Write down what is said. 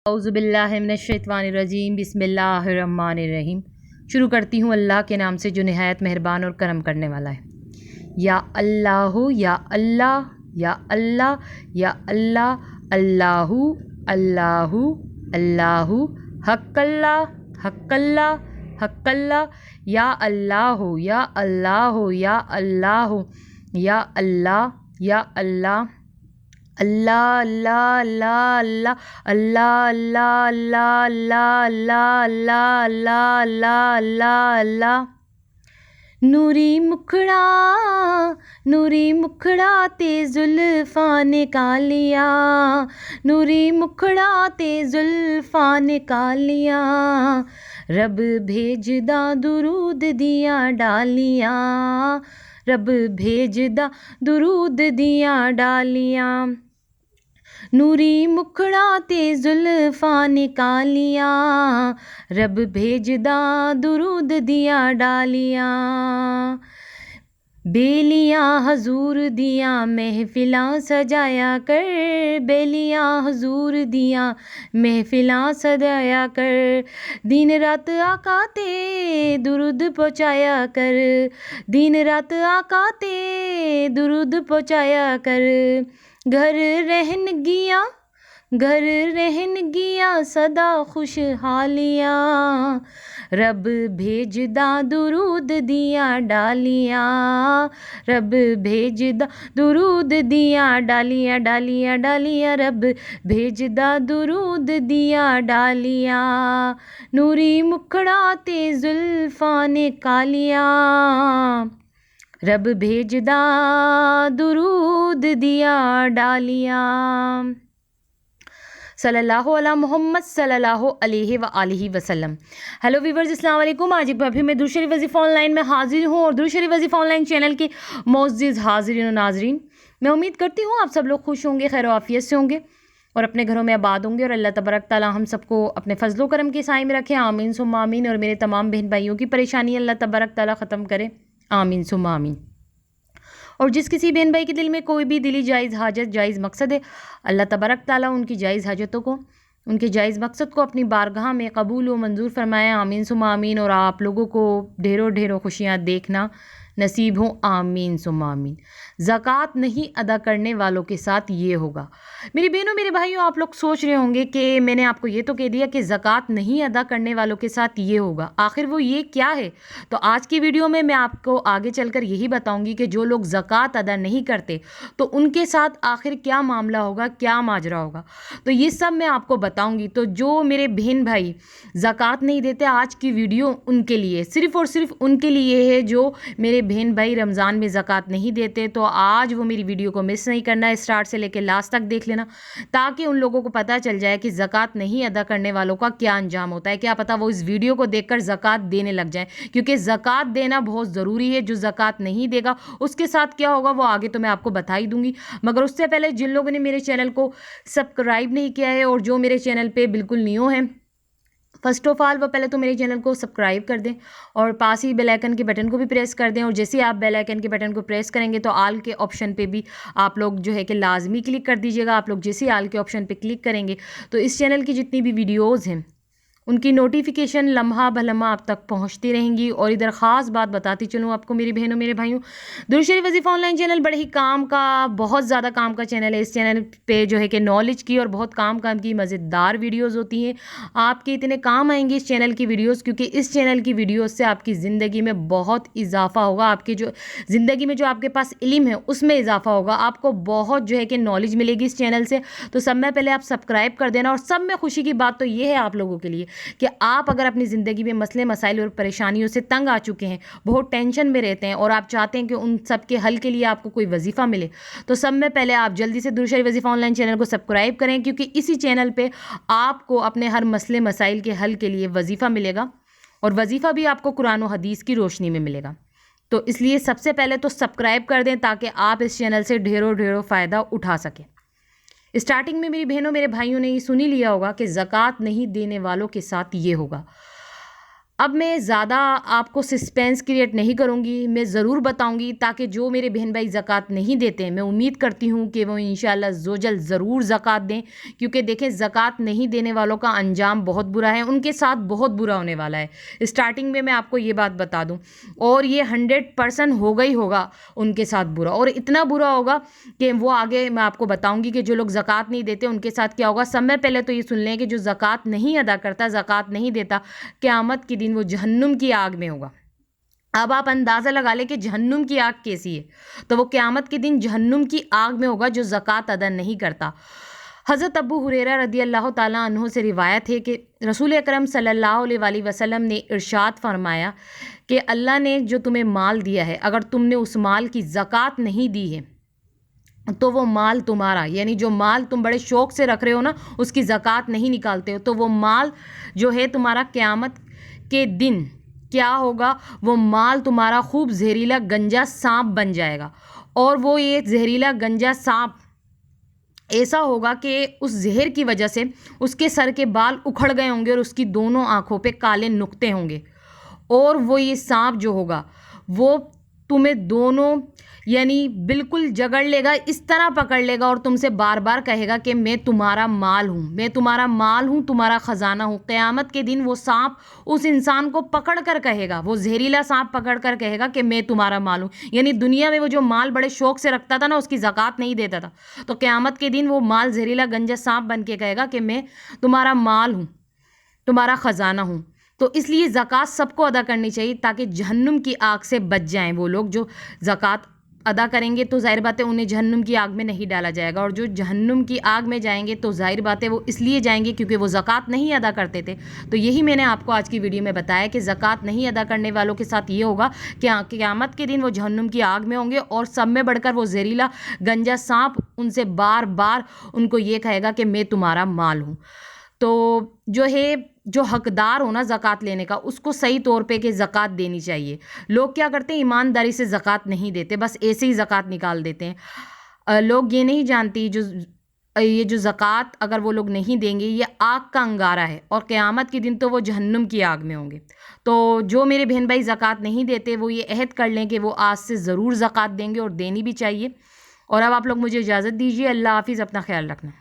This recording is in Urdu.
اعوذ باللہ من الشیطان الرجیم، بسم اللہ الرحمن الرحیم۔ شروع کرتی ہوں اللہ کے نام سے جو نہایت مہربان اور کرم کرنے والا ہے۔ یا اللہ یا اللہ یا اللہ یا اللہ، اللہ اللہ اللہ، حق اللہ حق اللہ حق اللہ، یا اللہ یا اللہ یا اللہ یا اللہ یا اللہ، اللہ اللہ اللہ اللہ اللہ اللہ اللہ اللہ اللہ اللہ اللہ۔ نوری مکھڑا تے زلفاں نے کالیاں، نوری مکھڑا تے زلفاں نے کالیاں، رب بھیجدا درود دیاں ڈالیاں، رب بھیجدا درود دیاں ڈالیاں۔ نوری مکھڑا تے زلفاں نے کالیاں، رب بھیجدا درود دیاں ڈالیاں۔ بیلیاں حضور دیاں محفلاں سجایا کر، بیلیاں حضور دیاں محفلاں سجایا کر، دن رات آقا تے درود پہنچایا کر، دن رات آقا تے درود پہنچایا کر۔ گھر رہن گیاں سدا خوشحالیاں، رب بھیجدا درود دیاں ڈالیاں، رب بھیجدا درود دیاں ڈالیاں ڈالیاں ڈالیاں، رب بھیجدا درود دیاں ڈالیاں۔ نوری مکھڑا تے زلفاں نے کالیاں، رب بھیجدا درود دیاں ڈالیاں۔ صلی اللہ علی محمد صلی اللہ علیہ وآلہ وسلم۔ ہیلو ویورز، السلام علیکم۔ آج ایک بار پھر میں درود شریف وظیفہ آن لائن میں حاضر ہوں، اور درود شریف وظیفہ آن لائن چینل کے معزز حاضرین و ناظرین، میں امید کرتی ہوں آپ سب لوگ خوش ہوں گے، خیر و عافیت سے ہوں گے، اور اپنے گھروں میں آباد ہوں گے، اور اللہ تبارک تعالیٰ ہم سب کو اپنے فضل و کرم کے سائے میں رکھے، آمین ثم آمین، اور میرے تمام بہن بھائیوں کی پریشانی اللہ تبارک تعالیٰ ختم کرے، آمین ثم آمین۔ اور جس کسی بہن بھائی کے دل میں کوئی بھی دلی جائز حاجت، جائز مقصد ہے، اللہ تبارک تعالیٰ ان کی جائز حاجتوں کو، ان کے جائز مقصد کو اپنی بارگاہ میں قبول و منظور فرمائے، آمین ثم آمین، اور آپ لوگوں کو ڈھیروں خوشیاں دیکھنا نصیب ہوں، آمین ثم آمین۔ زکوٰۃ نہیں ادا کرنے والوں کے ساتھ یہ ہوگا۔ میری بہنوں میرے بھائیوں، آپ لوگ سوچ رہے ہوں گے کہ میں نے آپ کو یہ تو کہہ دیا کہ زکوٰۃ نہیں ادا کرنے والوں کے ساتھ یہ ہوگا، آخر وہ یہ کیا ہے؟ تو آج کی ویڈیو میں آپ کو آگے چل کر یہی بتاؤں گی کہ جو لوگ زکوٰۃ ادا نہیں کرتے تو ان کے ساتھ آخر کیا معاملہ ہوگا، کیا ماجرا ہوگا، تو یہ سب میں آپ کو بتاؤں گی۔ تو جو میرے بہن بھائی زکوٰۃ نہیں دیتے، آج کی ویڈیو ان کے لیے، صرف اور صرف ان کے لیے ہے جو میرے بہن بھائی رمضان میں زکوٰۃ نہیں دیتے، تو آج وہ میری ویڈیو کو مس نہیں کرنا، اسٹارٹ سے لے کے لاسٹ تک دیکھ لینا، تاکہ ان لوگوں کو پتہ چل جائے کہ زکوٰۃ نہیں ادا کرنے والوں کا کیا انجام ہوتا ہے۔ کیا پتہ وہ اس ویڈیو کو دیکھ کر زکوٰۃ دینے لگ جائیں، کیونکہ زکوٰۃ دینا بہت ضروری ہے۔ جو زکوٰۃ نہیں دے گا اس کے ساتھ کیا ہوگا وہ آگے تو میں آپ کو بتا ہی دوں گی، مگر اس سے پہلے جن لوگوں نے میرے چینل کو سبسکرائب نہیں کیا ہے اور جو میرے چینل پہ بالکل نیو ہیں، فرسٹ آف آل وہ پہلے تو میرے چینل کو سبسکرائب کر دیں، اور پاس ہی بیل آئیکن کے بٹن کو بھی پریس کر دیں، اور جیسے آپ بیل آئیکن کے بٹن کو پریس کریں گے تو آل کے آپشن پہ بھی آپ لوگ جو ہے کہ لازمی کلک کر دیجیے گا۔ آپ لوگ جیسے آل کے آپشن پہ کلک کریں گے تو اس چینل کی جتنی بھی ویڈیوز ہیں ان کی نوٹیفیکیشن لمحہ بلمحہ آپ تک پہنچتی رہیں گی۔ اور ادھر خاص بات بتاتی چلوں آپ کو میری بہنوں میرے بھائیوں، درود شریف وظیفہ آن لائن چینل بڑے ہی کام کا، بہت زیادہ کام کا چینل ہے۔ اس چینل پہ جو ہے کہ نالج کی اور بہت کام کی مزیدار ویڈیوز ہوتی ہیں، آپ کے اتنے کام آئیں گے اس چینل کی ویڈیوز، کیونکہ اس چینل کی ویڈیوز سے آپ کی زندگی میں بہت اضافہ ہوگا، آپ کی جو زندگی میں جو آپ کے پاس علم ہے اس میں اضافہ ہوگا، آپ کو بہت جو ہے کہ نالج ملے گی اس چینل سے۔ تو سب میں پہلے آپ سبسکرائب کر دینا، اور سب میں خوشی کی بات تو یہ ہے آپ لوگوں کے لیے کہ آپ اگر اپنی زندگی میں مسئلے مسائل اور پریشانیوں سے تنگ آ چکے ہیں، بہت ٹینشن میں رہتے ہیں، اور آپ چاہتے ہیں کہ ان سب کے حل کے لیے آپ کو کوئی وظیفہ ملے، تو سب میں پہلے آپ جلدی سے درود شریف وظیفہ آن لائن چینل کو سبسکرائب کریں، کیونکہ اسی چینل پہ آپ کو اپنے ہر مسئلے مسائل کے حل کے لیے وظیفہ ملے گا، اور وظیفہ بھی آپ کو قرآن و حدیث کی روشنی میں ملے گا۔ تو اس لیے سب سے پہلے تو سبسکرائب کر دیں تاکہ آپ اس چینل سے ڈھیروں فائدہ اٹھا سکیں۔ اسٹارٹنگ میں میری بہنوں میرے بھائیوں نے یہ سن ہی لیا ہوگا کہ زکوٰۃ نہیں دینے والوں کے ساتھ یہ ہوگا۔ اب میں زیادہ آپ کو سسپینس کریٹ نہیں کروں گی، میں ضرور بتاؤں گی تاکہ جو میرے بہن بھائی زکوٰۃ نہیں دیتے ہیں، میں امید کرتی ہوں کہ وہ انشاءاللہ عزوجل ضرور زکوٰۃ دیں، کیونکہ دیکھیں زکوٰۃ نہیں دینے والوں کا انجام بہت برا ہے، ان کے ساتھ بہت برا ہونے والا ہے۔ اسٹارٹنگ میں آپ کو یہ بات بتا دوں، اور یہ 100% ہوگا ہی ہوگا ان کے ساتھ برا، اور اتنا برا ہوگا کہ وہ آگے میں آپ کو بتاؤں گی کہ جو لوگ زکوٰۃ نہیں دیتے ان کے ساتھ کیا ہوگا۔ سب سے پہلے تو یہ سن لیں کہ جو زکوٰۃ نہیں ادا کرتا، زکوٰۃ نہیں دیتا، قیامت کے دن وہ جہنم کی آگ میں ہوگا۔ اب آپ اندازہ لگا لیں کہ جہنم کی آگ کیسی ہے، تو وہ قیامت کے دن جہنم کی آگ میں ہوگا جو زکوٰۃ ادا نہیں کرتا۔ حضرت ابو ہریرہ رضی اللہ تعالیٰ عنہ سے روایت ہے کہ رسول اکرم صلی اللہ علیہ وآلہ وسلم نے ارشاد فرمایا کہ اللہ نے جو تمہیں مال دیا ہے، اگر تم نے اس مال کی زکوٰۃ نہیں دی ہے تو وہ مال تمہارا، یعنی جو مال تم بڑے شوق سے رکھ رہے ہو نا، اس کی زکوٰۃ نہیں نکالتے ہو، تو وہ مال جو ہے تمہارا قیامت کے دن کیا ہوگا، وہ مال تمہارا خوب زہریلا گنجا سانپ بن جائے گا، اور وہ یہ زہریلا گنجا سانپ ایسا ہوگا کہ اس زہر کی وجہ سے اس کے سر کے بال اکھڑ گئے ہوں گے اور اس کی دونوں آنکھوں پہ کالے نقطے ہوں گے، اور وہ یہ سانپ جو ہوگا وہ تمہیں دونوں یعنی بالکل جگڑ لے گا، اس طرح پکڑ لے گا اور تم سے بار بار کہے گا کہ میں تمہارا مال ہوں، میں تمہارا مال ہوں، تمہارا خزانہ ہوں۔ قیامت کے دن وہ سانپ اس انسان کو پکڑ کر کہے گا، وہ زہریلا سانپ پکڑ کر کہے گا کہ میں تمہارا مال ہوں، یعنی دنیا میں وہ جو مال بڑے شوق سے رکھتا تھا نا، اس کی زکوٰۃ نہیں دیتا تھا، تو قیامت کے دن وہ مال زہریلا گنجا سانپ بن کے کہے گا کہ میں تمہارا مال ہوں، تمہارا خزانہ ہوں۔ تو اس لیے زکوٰۃ سب کو ادا کرنی چاہیے تاکہ جہنم کی آگ سے بچ جائیں۔ وہ لوگ جو زکوٰۃ ادا کریں گے تو ظاہر بات ہے انہیں جہنم کی آگ میں نہیں ڈالا جائے گا، اور جو جہنم کی آگ میں جائیں گے تو ظاہر بات ہے وہ اس لیے جائیں گے کیونکہ وہ زکوٰۃ نہیں ادا کرتے تھے۔ تو یہی میں نے آپ کو آج کی ویڈیو میں بتایا کہ زکوٰۃ نہیں ادا کرنے والوں کے ساتھ یہ ہوگا کہ قیامت کے دن وہ جہنم کی آگ میں ہوں گے، اور سب میں بڑھ کر وہ زہریلا گنجا سانپ ان سے بار بار ان کو یہ کہے گا کہ میں تمہارا مال ہوں۔ تو جو حقدار ہو نا زکوٰۃ لینے کا، اس کو صحیح طور پہ کہ زکوٰۃ دینی چاہیے۔ لوگ کیا کرتے ہیں، ایمانداری سے زکوٰۃ نہیں دیتے، بس ایسے ہی زکوٰۃ نکال دیتے ہیں۔ لوگ یہ نہیں جانتی یہ جو زکوٰۃ اگر وہ لوگ نہیں دیں گے، یہ آگ کا انگارہ ہے، اور قیامت کے دن تو وہ جہنم کی آگ میں ہوں گے۔ تو جو میرے بہن بھائی زکوٰۃ نہیں دیتے وہ یہ عہد کر لیں کہ وہ آج سے ضرور زکوٰۃ دیں گے، اور دینی بھی چاہیے۔ اور اب آپ لوگ مجھے اجازت دیجیے، اللہ حافظ، اپنا خیال رکھنا۔